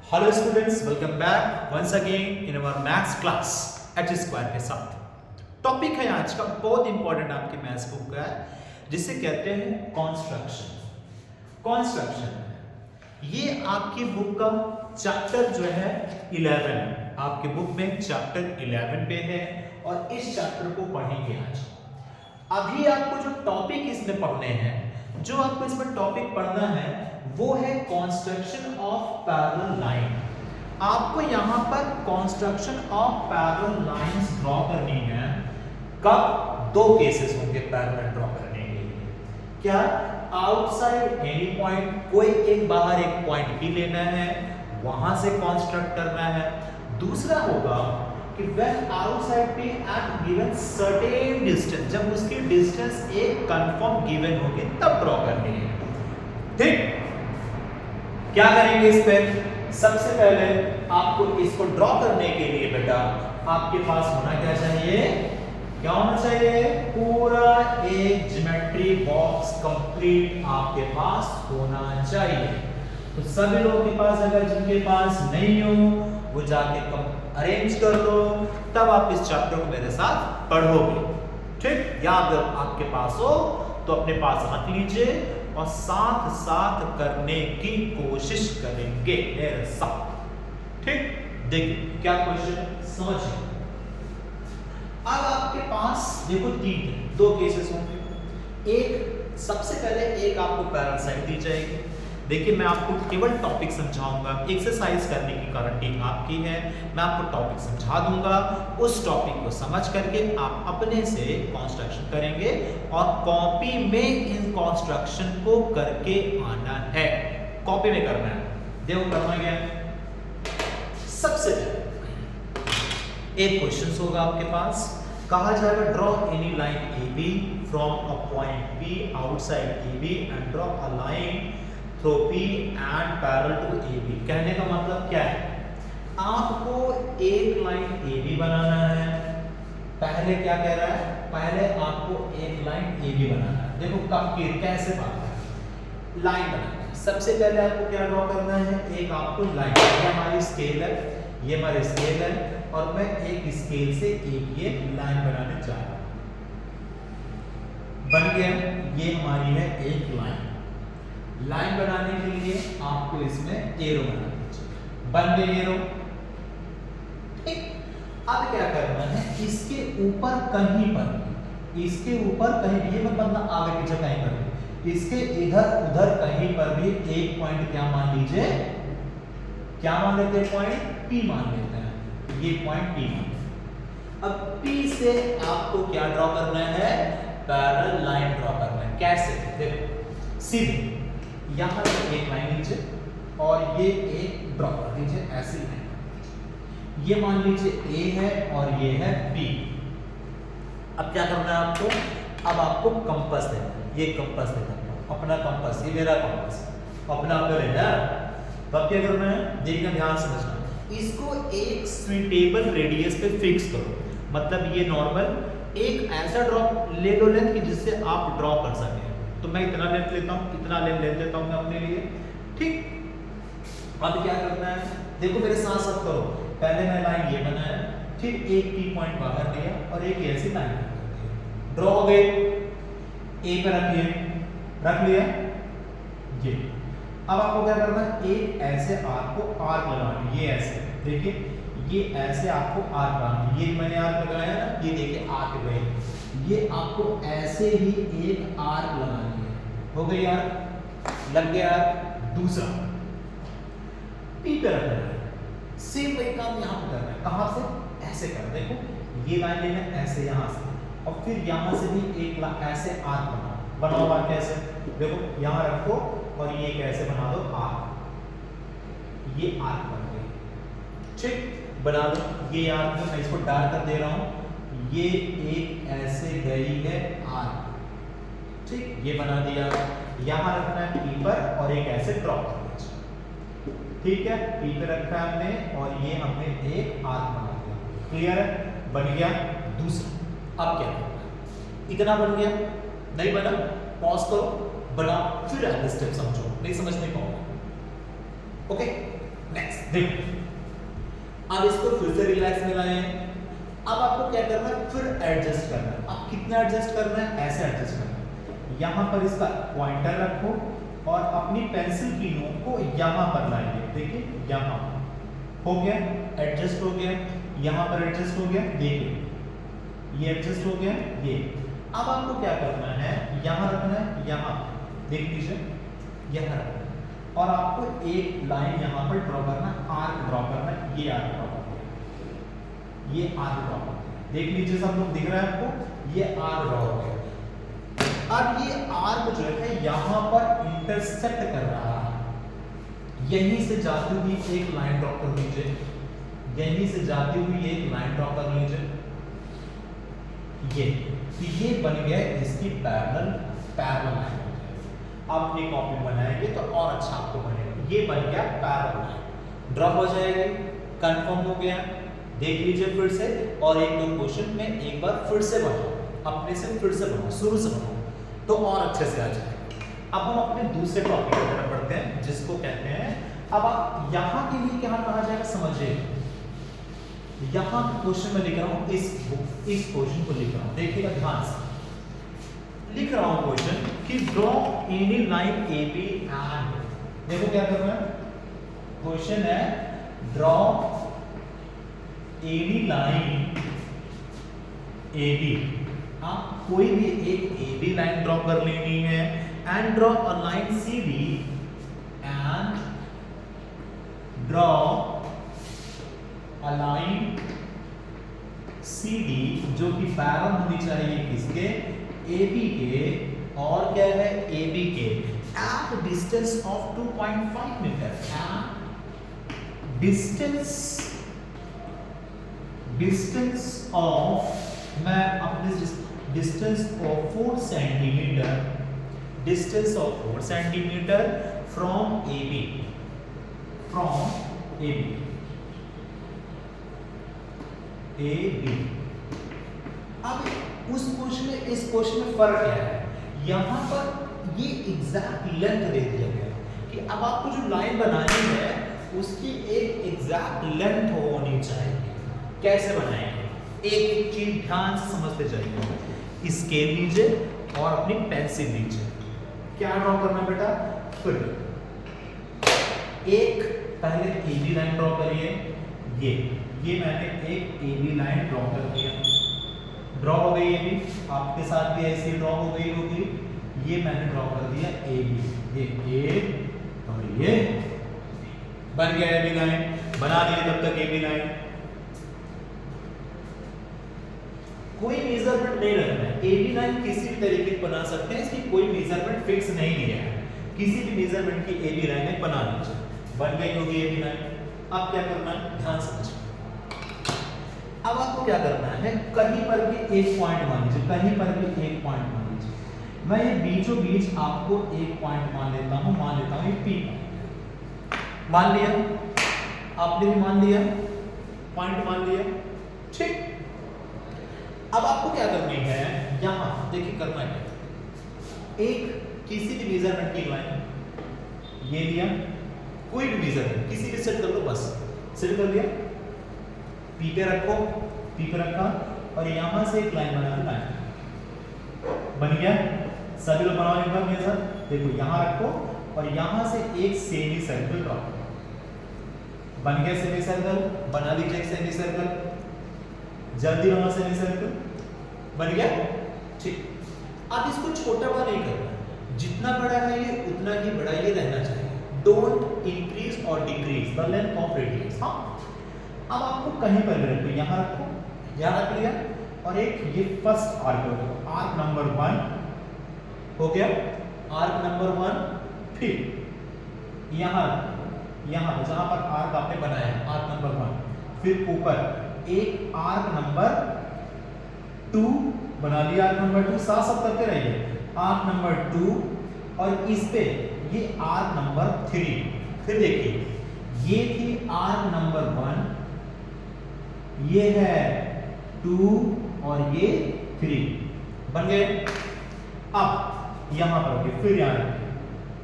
Hello students, welcome back once again in our maths class H square के साथ। Topic है आज का बहुत इंपॉर्टेंट आपके मैथ्स बुक का है, जिसे कहते हैं कॉन्स्ट्रक्शन। ये आपकी बुक का चैप्टर जो है 11 है। आपके बुक में चैप्टर 11 पे है और इस चैप्टर को पढ़ेंगे आज। अभी आपको जो टॉपिक इसमें पढ़ने हैं, जो आपको इसमें टॉपिक पढ़ना है वो है कंस्ट्रक्शन ऑफ पैरेलल लाइन। आपको यहां पर construction of parallel lines draw करनी है। कब? दो केसेस होंगे पैरेलल ड्रॉ करने के लिए। क्या? आउटसाइड एनी पॉइंट, कोई एक बाहर एक पॉइंट भी लेना है, वहां से कंस्ट्रक्ट करना है। दूसरा होगा कि व्हेन आउटसाइड पे एट गिवन सर्टेन डिस्टेंस, जब उसकी डिस्टेंस एक कंफर्म गिवन होगी तब ड्रॉ करनी है। ठीक, क्या करेंगे इस पे? सबसे पहले आपको इसको ड्रॉ करने के लिए बेटा आपके पास होना क्या चाहिए? क्या होना चाहिए? पूरा एक ज्योमेट्री बॉक्स कंप्लीट आपके पास होना चाहिए। तो सभी लोगों के पास, अगर जिनके पास नहीं हो वो जाके अरेंज कर लो, तब आप इस चैप्टर को मेरे साथ पढ़ोगे। ठीक, या अगर आपके पास हो तो अपने पास रख लीजिए और साथ साथ करने की कोशिश करेंगे मेरे साथ। ठीक, देखिए क्या क्वेश्चन समझिए। अब आपके पास देखो दो केसेस होंगे। एक, सबसे पहले एक आपको पैरेलल साइड दी जाएगी। देखिए मैं आपको केवल टॉपिक समझाऊंगा, एक्सरसाइज करने की गारंटी आपकी है। मैं आपको टॉपिक समझा दूंगा, उस टॉपिक को समझ करके आप अपने से कंस्ट्रक्शन करेंगे और कॉपी में इन कंस्ट्रक्शन को करके आना है। कॉपी में करना है। देखो करना क्या है। सबसे पहले एक क्वेश्चन होगा आपके पास, कहा जाएगा draw any line A B from a point B outside A B and draw a line through P and parallel to AB। कहने का मतलब क्या है? आपको एक लाइन AB बनाना है। पहले क्या कह रहा है? पहले आपको एक लाइन AB बनाना है। देखो कब की कैसे बात है, लाइन बनाना है। सबसे पहले आपको क्या ड्रॉ करना है? एक आपको लाइन, ये हमारी स्केल है, ये हमारी स्केल है और मैं एक स्केल से एक ये लाइन बनाने जा रहा हूं। बन गया, ये हमारी है एक लाइन। लाइन बनाने के लिए आपको इसमें एरो बनाना चाहिए। बन गए एरो। ठीक, अब क्या करना है? इसके ऊपर कहीं पर, इसके ऊपर कहीं भी, ये मत बनना आगे पीछे कहीं पर भी, इसके इधर उधर कहीं पर भी एक पॉइंट क्या मान लीजिए, क्या मान लेते हैं? पॉइंट P मान लेते हैं। ये पॉइंट P मान लेते हैं। अब P से आपको क्या ड्रॉ करना है? पैरेलल लाइन ड्रॉ करना है। कैसे? देखो सीधे यहां से एक लाइन लीजिए और ये एक ड्रॉ कर दीजिए, ऐसी लाइन। ये मान लीजिए A है और ये है B। अब क्या करना है आपको? अब आपको कंपास देना है। ये कंपास देना है, अपना कंपास, ये मेरा कंपास, अपना आपका लेना है। तो अब क्या करना है? देखना, ध्यान समझना। इसको एक सुइटेबल रेडियस पे फिक्स करो। मतलब ये नॉर्मल एक ऐसा ड्रॉप ले लो लेंथ कि जिससे आप ड्रॉ कर सकें। तो मैं इतना लेंथ लेता हूं, इतना लेंथ लेता हूं मैं अपने लिए। ठीक, अब क्या करना है? देखो मेरे साथ साथ करो। पहले मैं लाइन ये बनाया, फिर एक P पॉइंट बाहर दिया और एक ऐसी लाइन ड्रॉ हो गई। A पे रखिए, रख लिया ये। अब आपको क्या करना है? एक ऐसे आर्क को आर्क लगाना, ये ऐसे देखिए, ये ऐसे आपको आर्क लगाना। ये मैंने आर्क लगाया ना, ये देखिए आर्क गए। ये आपको ऐसे ही एक आर्क लगानी है। हो गई आर्क, लग गया आर्क। दूसरा P पे रखना है, सेम वही काम यहां पे करना है। कहां से? ऐसे कर, देखो ये लाइन लेना है ऐसे यहां से, और फिर यहां से भी एक ऐसे आर्क बनाओ। बनाओ आर्क कैसे? देखो यहां रखो और ये कैसे बना दो आर्क। ये आर्क बन गई। ठीक, बना दो। ये आर्क मैं इसको डार्क कर दे रहा हूं। ये एक ऐसे गई है आर्क। ठीक, ये बना दिया। यहां रखना है P पर और एक ऐसे ड्रॉप कर दीजिए। ठीक है, P पे रखा है हमने और ये हमने एक आर्क बना दिया। क्लियर है? बन गया। दूसरा अब क्या करना है? इतना बन गया, नहीं बना? पॉज करो, बना, फिर आगे स्टेप समझो, नहीं समझ नहीं पाओगे। ओके, नेक्स्ट देखो अब इसको फिर से रिलैक्स में लाए, अब आपको क्या करना है, फिर एडजस्ट करना है। अब कितना एडजस्ट करना है, ऐसे एडजस्ट करना है। यहां पर इसका पॉइंटर रखो और अपनी पेंसिल की नोक को यहां पर लाएंगे। देखिए यहां हो गया, एडजस्ट हो गया, यहां पर एडजस्ट हो गया, देखिए ये एडजस्ट हो गया ये। अब आपको क्या करना है, यहां रखना है, यहां देख लीजिए यहां रखना है और आपको एक लाइन यहां पर ड्रॉ करना, आर्क ड्रॉ करना, ये आर्क ड्रॉ करना, ये आर्क ड्रॉ करना। देख लीजिए सब लोग, दिख रहा है आपको, ये आर्क ड्रॉ हो गया। अब ये आर्क जो है यहां पर इंटरसेक्ट कर रहा है, यहीं से जाती हुई एक लाइन ड्रॉ कर लीजिए, यहीं से जाती हुई एक लाइन ड्रॉ कर लीजिए, ये बन गया इसकी पैरेलल लाइन। अपनी कॉपी बनाएंगे तो और अच्छा आपको बनेगा। ये बन गया पैरेलल लाइन, ड्रॉ हो जाएगी, कंफर्म हो गया। देख लीजिए फिर से, और एक दो क्वेश्चन में एक बार फिर से बनाओ, अपने से फिर से बनाओ, शुरू से बनाओ तो और अच्छे से आ जाएगा। अब हम अपने दूसरे टॉपिक की तरफ बढ़ते हैं, जिसको कहते हैं, अब आप यहां के लिए क्या कहा जाएगा समझिए। यहां क्वेश्चन में लिख रहा हूं, इस क्वेश्चन को लिख रहा हूं, देखिएगा ध्यान से लिख रहा हूं क्वेश्चन कि draw any line A B and, देखो क्या करना है, क्वेश्चन है draw any line A B. आप कोई भी एक ए बी लाइन ड्रॉ कर लेनी है, and draw a line C D, and draw a line C D जो कि पैरेलल होनी चाहिए किसके, ए बी के, और क्या है ए बी के, at distance of 2.5 metre, distance of, मैं अपने distance of 4 centimetre, distance of 4 centimetre from A B, from A B, A B. अब उस क्वेश्चन में इस क्वेश्चन में फर्क क्या है, यहां पर ये एग्जैक्ट लेंथ दे दिया गया कि अब आपको जो लाइन बनानी है उसकी एक एग्जैक्ट लेंथ होनी चाहिए। कैसे बनाएंगे, एक एक चीज ध्यान से समझते जाइए। स्केल लीजिए और अपनी पेंसिल लीजिए, क्या ड्रॉ करना बेटा, फिर एक पहले ए बी लाइन ड्रॉ करिए, ये मैंने एक ए बी लाइन ड्रॉ कर दिया, ड्रॉ हो गई ए बी, आपके साथ भी ऐसे ड्रॉ हो गई होगी, ये मैंने ड्रॉ कर दिया ए बी, ये ए और ये बन गया ए बी लाइन, बना दिए तब तक ए बी लाइन। कोई मेजरमेंट नहीं रखना है, ए बी लाइन किसी भी तरीके से बना सकते हैं, इसकी कोई मेजरमेंट फिक्स नहीं लिया है, किसी भी मेजरमेंट की ए बी लाइन बना लीजिए, बन गई होगी ए बी लाइन। अब क्या करना है, ध्यान समझिए, अब आपको क्या करना है, कहीं पर भी एक पॉइंट मान लीजिए, कहीं पर भी एक पॉइंट मान लीजिए, मैं ये बीचों बीच आपको एक पॉइंट मान लेता हूं, ये पी मान लिया, आपने भी मान लिया, पॉइंट मान लिया, ठीक। अब आपको क्या करनी है, यहां देखिए करना है, एक किसी भी मेजरमेंट की लाइन ये लिया, कोई भी मेजरमेंट किसी भी सेट कर लो, बस सेट कर लिया, पी पे रखो, पी पे रखा और यहां से एक लाइन बना दी, लाइन बन गया। सभी लोग बनाओ एक बार मेरे साथ, देखो यहां रखो और यहां से एक सेमी सर्कल ड्रॉ करो, बन गया सेमी सर्कल, बना लीजिए एक सेमी सर्कल, जल्दी बनाओ सेमी सर्कल, बन गया, ठीक। अब इसको छोटा बड़ा नहीं करना, जितना बड़ा है ये उतना ही बड़ा ये रहना चाहिए, डोंट इंक्रीज और decrease the length of radius. हाँ, अब आपको कहीं पर भी रखो, यहां रखो, यहां रख लिया, और एक ये फर्स्ट आर्क, आर्क नंबर 1 हो गया, आर्क नंबर 1, फिर यहां जहां पर आर्क आपने बनाया, आर्क नंबर 1, फिर ऊपर एक आर्क नंबर 2 बना लिया, आर्क नंबर 2, साथ साथ करते रहिए, आर्क नंबर 2, और इस पे ये आर्क नंबर 3, फिर देखिए ये थी आर्क नंबर 1, ये है 2 और ये 3, बन गए। अब यहां पर फिर यहां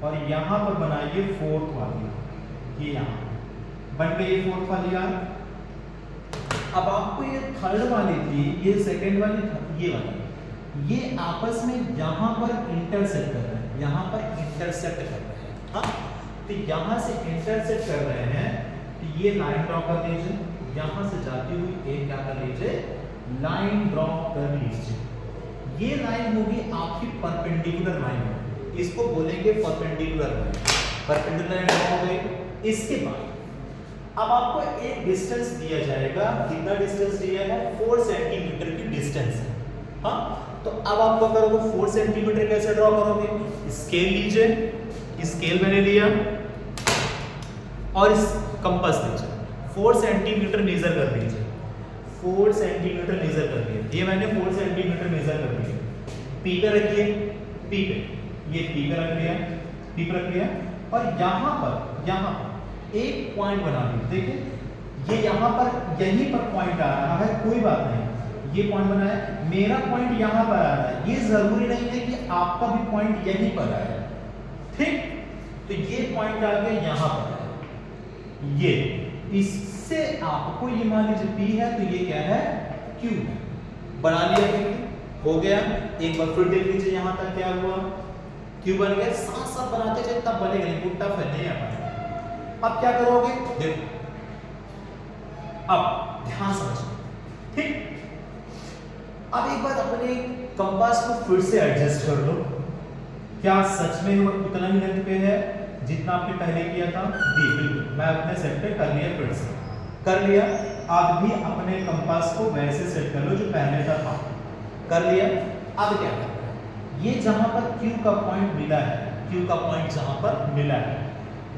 और यहां पर बनाइए 4th वाली, ये यहां बन गई ये फोर्थ वाली आर्क। अब आपको ये थर्ड वाली थी, ये सेकंड वाली ये वाली, ये आपस में यहां पर इंटरसेक्ट कर रहे हैं, यहां पर इंटरसेक्ट कर रहे हैं। हाँ, तो यहां से इंटरसेक्ट कर रहे हैं, तो ये लाइन ड्रॉ कर लीजिए, यहां से जाती हुई एक क्या कर लीजिए, लाइन ड्रॉ कर लीजिए। ये लाइन होगी आपकी परपेंडिकुलर लाइन, इसको बोलेंगे perpendicular line. Perpendicular line draw हो गई। इसके बाद अब आपको एक डिस्टेंस दिया जाएगा, कितना डिस्टेंस दिया है, 4 सेंटीमीटर की डिस्टेंस है। हाँ, तो अब आप क्या करोगे, 4 सेंटीमीटर कैसे ड्रॉ करोगे, स्केल लीजिए, स्केल मैंने लिया और इस कंपास लीजिए, 4 सेंटीमीटर मेजर कर लीजिए, 4 सेंटीमीटर मेजर कर लिया, ये मैंने 4 सेंटीमीटर मेजर कर लिया। पी पे रखिए, पी पे, ये पी पे रख लिया, पी पे रख लिया, और यहाँ पर एक पॉइंट बना लीजिए। देखिए ये यहाँ पर, यहीं पर पॉइंट आ रहा है, कोई बात नहीं, ये पॉइंट बना है, मेरा पॉइंट यहाँ पर आ रहा है, ये जरूरी नहीं है कि आपका भी पॉइंट यहीं पर आए, ठीक। तो ये पॉइंट आ गया यहाँ पर, ये इससे आपको ये मान लीजिए P है, तो ये क्या है, Q है। बना लिया, हो गया। एक बार फिर देख लीजिए यहाँ तक क्या हुआ, Q बन गया। साथ साथ बनाते जाए तब बनेगा, नहीं टूटा फिर नहीं आ पाएगा। अब क्या करोगे, देखो, अब ध्यान समझो, ठीक। अब एक बार अपने कंपास को फिर से एडजस्ट कर लो, क्या सच में वो उतना ही लेंथ पे है जितना आपने पहले किया था, बिल्कुल। मैं अपने सेट पे कर लिया, फिर से कर लिया। आप भी अपने कंपास को वैसे सेट कर लो जो पहले था, कर लिया। अब क्या करना है, ये जहां पर Q का पॉइंट मिला है, Q का पॉइंट जहां पर मिला है,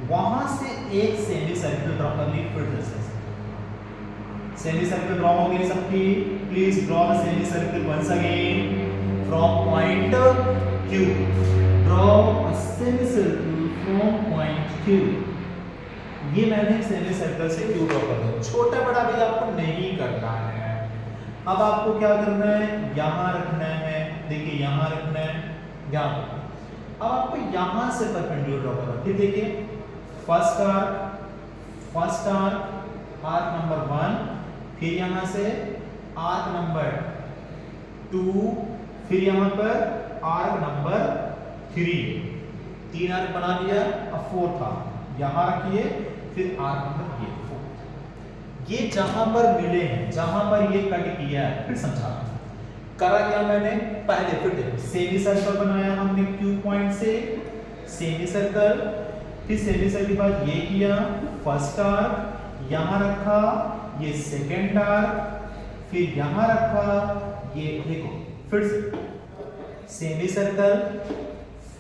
वहां से एक सेमी सर्कल ड्रॉ कर ली, फिर से सेमी सर्कल ड्रॉ हो गई सबकी। Please draw the semi circle once again from point Q, draw a semi circle from point Q। ये मैंने सेमी सर्कल से Q ड्रॉ कर दिया, छोटा बड़ा भी आपको नहीं करना है। अब आपको क्या करना है, यहां रखना है, देखिए यहां रखना है, यहां पर। अब आपको यहां से परपेंडिकुलर ड्रॉ करना है, फिर देखिए फर्स्ट आर्क नंबर 1, फिर यहां से आर्क नंबर 2, फिर यहां पर आर्क नंबर 3, 3 आर्क बना लिया। अब फोर्थ आर्क यहां रखिए, फिर आर्क नंबर 4। ये जहां पर मिले हैं, जहां पर ये कट किया है, फिर समझा करा क्या मैंने, पहले फिर देखो सेमी सर्कल बनाया हमने Q पॉइंट से, सेमी सर्कल, फिर सेमी सर्कल के बाद ये किया, फर्स्ट आर्क यहां रखा, ये सेकेंड आर्क, फिर यहां रखा, ये देखो फिर से सेमी सर्कल,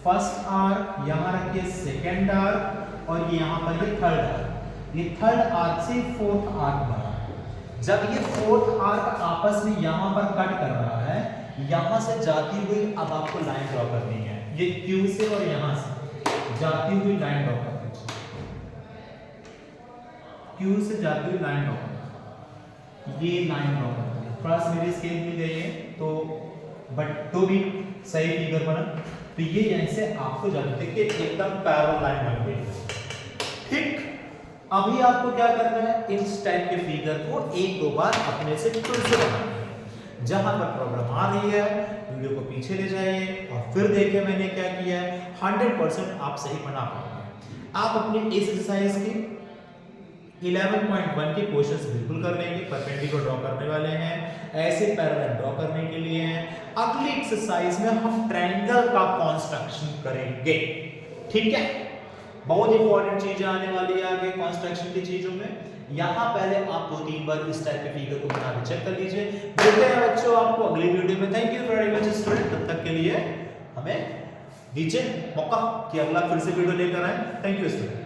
फर्स्ट आर्क यहां रखिए, सेकेंड आर्क, और ये यहां पर ये थर्ड आर्क, ये थर्ड आर्क से फोर्थ आर्क बना। जब ये फोर्थ आर्क आपस में यहां पर कट कर रहा है, यहां से जाती हुई अब आपको लाइन ड्रॉ करनी है, ये Q से और यहां से जाती हुई लाइन ड्रॉ करनी है, Q से जाती हुई लाइन ड्रॉ करनी है, ये लाइन ड्रॉ करनी है। थोड़ा सा मेरी स्केल मिल गई है तो, बट तो भी सही फिगर बना। तो ये यहीं से आपको जाते देखिए एकदम पैरेलल लाइन बन गई, ठीक। अभी आपको क्या करना है, इस टाइप के फिगर को 1-2 बार अपने से फिर से बनाना है। जहां पर प्रॉब्लम आ रही है वीडियो को पीछे ले जाइए और फिर देखिए मैंने क्या किया है, 100% आप सही बना पाएंगे। आप अपनी इस एक्सरसाइज की 11.1 के क्वेश्चंस बिल्कुल कर लेंगे, परपेंडिकुलर ड्रॉ करने वाले हैं, ऐसे पैरेलल ड्रॉ करने के लिए हैं। अगली एक्सरसाइज में हम ट्रायंगल का कंस्ट्रक्शन करेंगे, ठीक है। बहुत इंपॉर्टेंट चीजें आने वाली है आगे कंस्ट्रक्शन की चीजों में। यहां पहले आप 2-3 बार इस टाइप के फिगर को बना के चेक कर लीजिए। मिलते हैं बच्चों आपको अगली वीडियो में। Thank you very much student, तब तक के लिए हमें दीजिए मौका कि अगला फिर से वीडियो लेकर आए। Thank you student.